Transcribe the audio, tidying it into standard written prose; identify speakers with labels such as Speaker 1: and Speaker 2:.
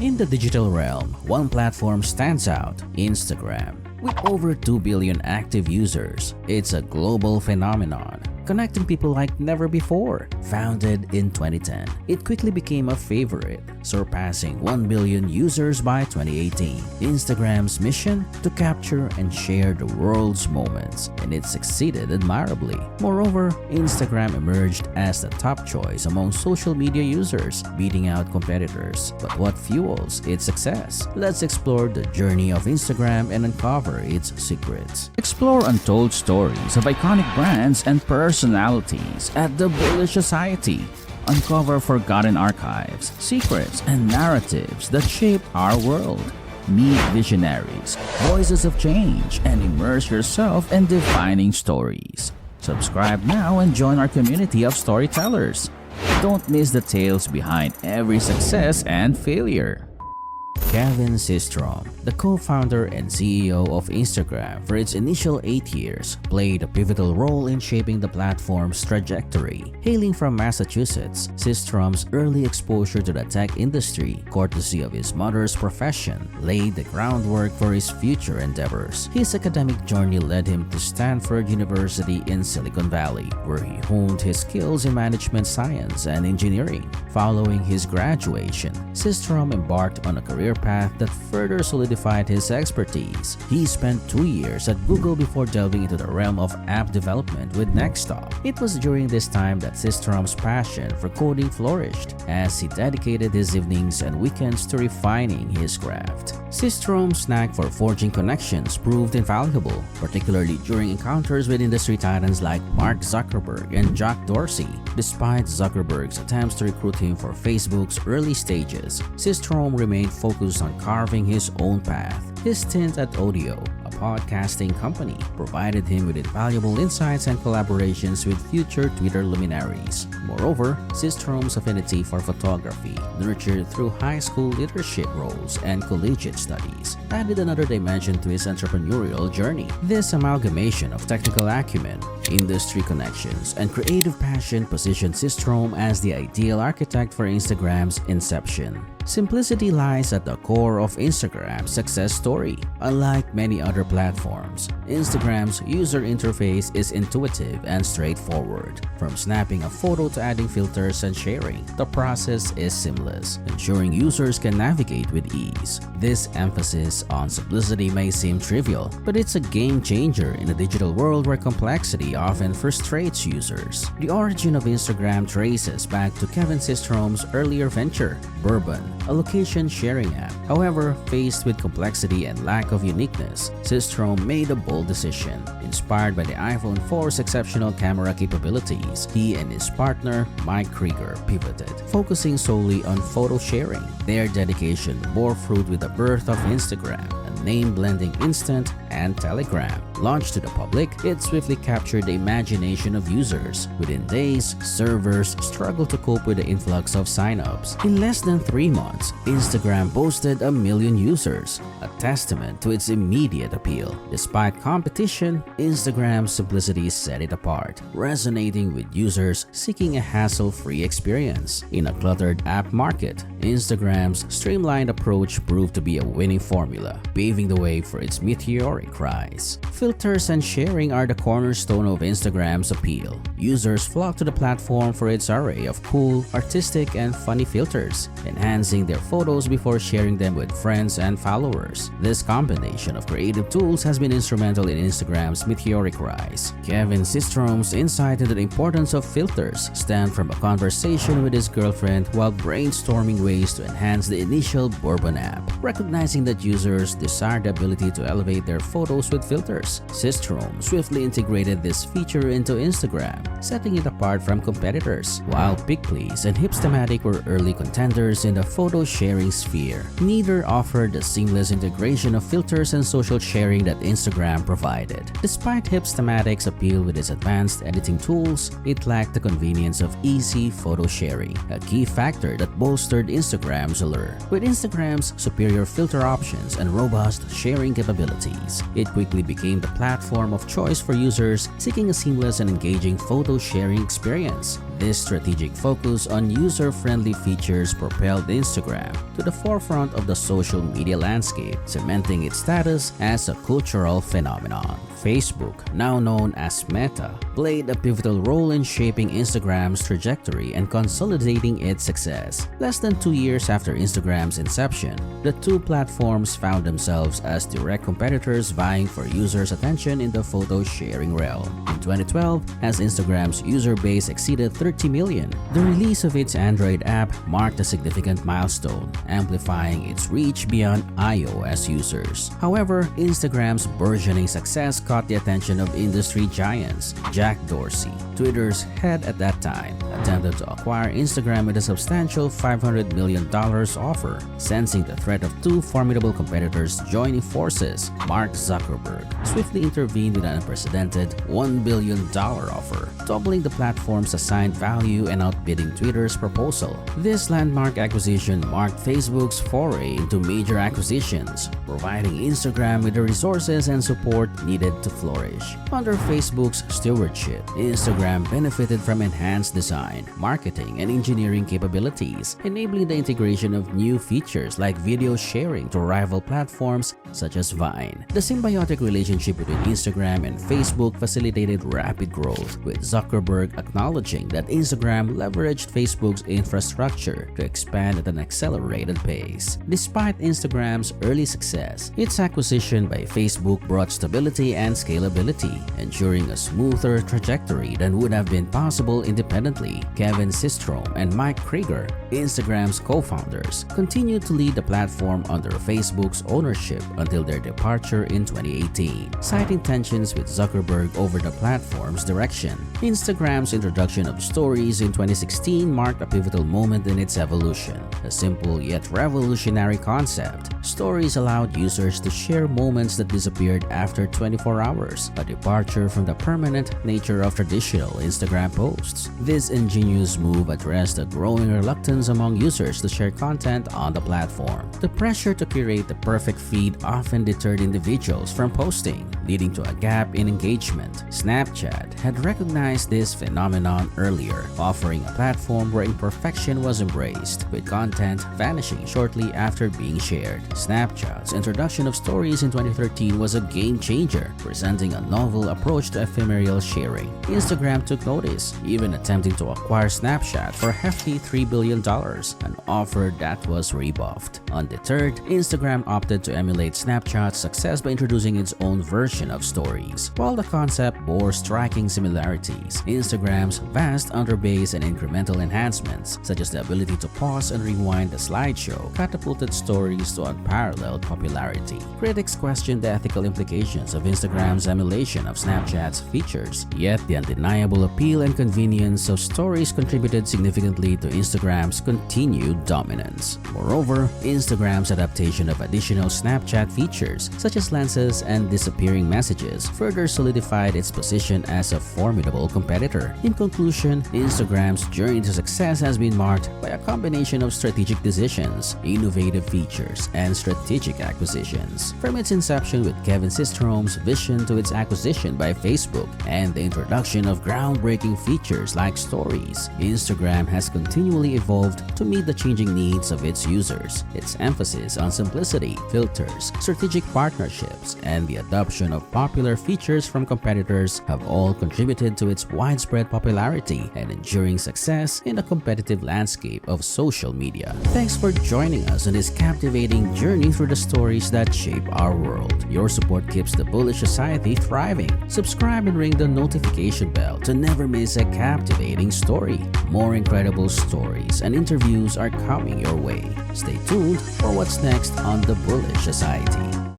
Speaker 1: In the digital realm, one platform stands out: Instagram. With over 2 billion active users, it's a global phenomenon, connecting people like never before. Founded in 2010, it quickly became a favorite, surpassing 1 billion users by 2018. Instagram's mission: to capture and share the world's moments, and it succeeded admirably. Moreover, Instagram emerged as the top choice among social media users, beating out competitors. But what fuels its success? Let's explore the journey of Instagram and uncover its secrets. Explore untold stories of iconic brands and personalities at the Bullish Society. Uncover forgotten archives, secrets, and narratives that shaped our world. Meet visionaries, voices of change, and immerse yourself in defining stories. Subscribe now and join our community of storytellers. Don't miss the tales behind every success and failure. Kevin Systrom, the co-founder and CEO of Instagram for its initial 8 years, played a pivotal role in shaping the platform's trajectory. Hailing from Massachusetts, Systrom's early exposure to the tech industry, courtesy of his mother's profession, laid the groundwork for his future endeavors. His academic journey led him to Stanford University in Silicon Valley, where he honed his skills in management science and engineering. Following his graduation, Systrom embarked on a career path that further solidified his expertise. He spent 2 years at Google before delving into the realm of app development with Nextstop. It was during this time that Systrom's passion for coding flourished, as he dedicated his evenings and weekends to refining his craft. Systrom's knack for forging connections proved invaluable, particularly during encounters with industry titans like Mark Zuckerberg and Jack Dorsey. Despite Zuckerberg's attempts to recruit him for Facebook's early stages, Systrom remained focused on carving his own path. His stint at Odeo, a podcasting company, provided him with invaluable insights and collaborations with future Twitter luminaries. Moreover, Systrom's affinity for photography, nurtured through high school leadership roles and collegiate studies, added another dimension to his entrepreneurial journey. This amalgamation of technical acumen, industry connections, and creative passion positioned Systrom as the ideal architect for Instagram's inception. Simplicity lies at the core of Instagram's success story. Unlike many other platforms, Instagram's user interface is intuitive and straightforward. From snapping a photo to adding filters and sharing, the process is seamless, ensuring users can navigate with ease. This emphasis on simplicity may seem trivial, but it's a game changer in a digital world where complexity often frustrates users. The origin of Instagram traces back to Kevin Systrom's earlier venture, Bourbon, a location sharing app. However, faced with complexity and lack of uniqueness, Systrom made a bold decision. Inspired by the iPhone 4's exceptional camera capabilities, he and his partner, Mike Krieger, pivoted, focusing solely on photo sharing. Their dedication bore fruit with the birth of Instagram, a name-blending instant and Telegram. Launched to the public, it swiftly captured the imagination of users. Within days, servers struggled to cope with the influx of signups. In less than 3 months, Instagram boasted 1 million users, a testament to its immediate appeal. Despite competition, Instagram's simplicity set it apart, resonating with users seeking a hassle-free experience. In a cluttered app market, Instagram's streamlined approach proved to be a winning formula, paving the way for its meteoric rise. Filters and sharing are the cornerstone of Instagram's appeal. Users flock to the platform for its array of cool, artistic, and funny filters, enhancing their photos before sharing them with friends and followers. This combination of creative tools has been instrumental in Instagram's meteoric rise. Kevin Systrom's insight into the importance of filters stemmed from a conversation with his girlfriend while brainstorming ways to enhance the initial Bourbon app. Recognizing that users desired the ability to elevate their photos with filters, Systrom swiftly integrated this feature into Instagram, setting it apart from competitors. While Picplease and Hipstamatic were early contenders in the photo sharing sphere, neither offered the seamless integration of filters and social sharing that Instagram provided. Despite Hipstamatic's appeal with its advanced editing tools, it lacked the convenience of easy photo sharing, a key factor that bolstered Instagram's allure. With Instagram's superior filter options and robust sharing capabilities, it quickly became the platform of choice for users seeking a seamless and engaging photo sharing experience. This strategic focus on user-friendly features propelled Instagram to the forefront of the social media landscape, cementing its status as a cultural phenomenon. Facebook, now known as Meta, played a pivotal role in shaping Instagram's trajectory and consolidating its success. Less than 2 years after Instagram's inception, the two platforms found themselves as direct competitors vying for users' attention in the photo-sharing realm. In 2012, as Instagram's user base exceeded 30 million, the release of its Android app marked a significant milestone, amplifying its reach beyond iOS users. However, Instagram's burgeoning success caught the attention of industry giants. Jack Dorsey, Twitter's head at that time, attempted to acquire Instagram with a substantial $500 million offer. Sensing the threat of two formidable competitors joining forces, Mark Zuckerberg swiftly intervened with an unprecedented $1 billion offer, doubling the platform's assigned value and outbidding Twitter's proposal. This landmark acquisition marked Facebook's foray into major acquisitions, providing Instagram with the resources and support needed to flourish. Under Facebook's stewardship, Instagram benefited from enhanced design, marketing, and engineering capabilities, enabling the integration of new features like video sharing to rival platforms such as Vine. The symbiotic relationship between Instagram and Facebook facilitated rapid growth, with Zuckerberg acknowledging that Instagram leveraged Facebook's infrastructure to expand at an accelerated pace. Despite Instagram's early success, its acquisition by Facebook brought stability and scalability, ensuring a smoother trajectory than would have been possible independently. Kevin Systrom and Mike Krieger, Instagram's co-founders, continued to lead the platform under Facebook's ownership until their departure in 2018, citing tensions with Zuckerberg over the platform's direction. Instagram's introduction of Stories in 2016 marked a pivotal moment in its evolution. A simple yet revolutionary concept, Stories allowed users to share moments that disappeared after 24 hours, a departure from the permanent nature of traditional Instagram posts. This ingenious move addressed the growing reluctance among users to share content on the platform. The pressure to curate the perfect feed often deterred individuals from posting, leading to a gap in engagement. Snapchat had recognized this phenomenon earlier, offering a platform where imperfection was embraced, with content vanishing shortly after being shared. Snapchat's introduction of Stories in 2013 was a game changer, presenting a novel approach to ephemeral sharing. Instagram took notice, even attempting to acquire Snapchat for a hefty $3 billion, an offer that was rebuffed. Undeterred, Instagram opted to emulate Snapchat's success by introducing its own version of Stories. While the concept bore striking similarities, Instagram's vast underbase and incremental enhancements, such as the ability to pause and rewind the slideshow, catapulted Stories to unparalleled popularity. Critics questioned the ethical implications of Instagram's emulation of Snapchat's features, yet the undeniable appeal and convenience of Stories contributed significantly to Instagram's continued dominance. Moreover, Instagram's adaptation of additional Snapchat features, such as lenses and disappearing messages, further solidified its position as a formidable competitor. In conclusion, Instagram's journey to success has been marked by a combination of strategic decisions, innovative features, and strategic acquisitions. From its inception with Kevin Systrom's vision to its acquisition by Facebook and the introduction of groundbreaking features like Stories, Instagram has continually evolved to meet the changing needs of its users. Its emphasis on simplicity, filters, strategic partnerships, and the adoption of popular features from competitors have all contributed to its widespread popularity and enduring success in the competitive landscape of social media. Thanks for joining us on this captivating journey through the stories that shape our world. Your support keeps the bullish society thriving. Subscribe and ring the notification bell to never miss a captivating story. More incredible stories and interviews are coming your way. Stay tuned for what's next on the Bullish Society.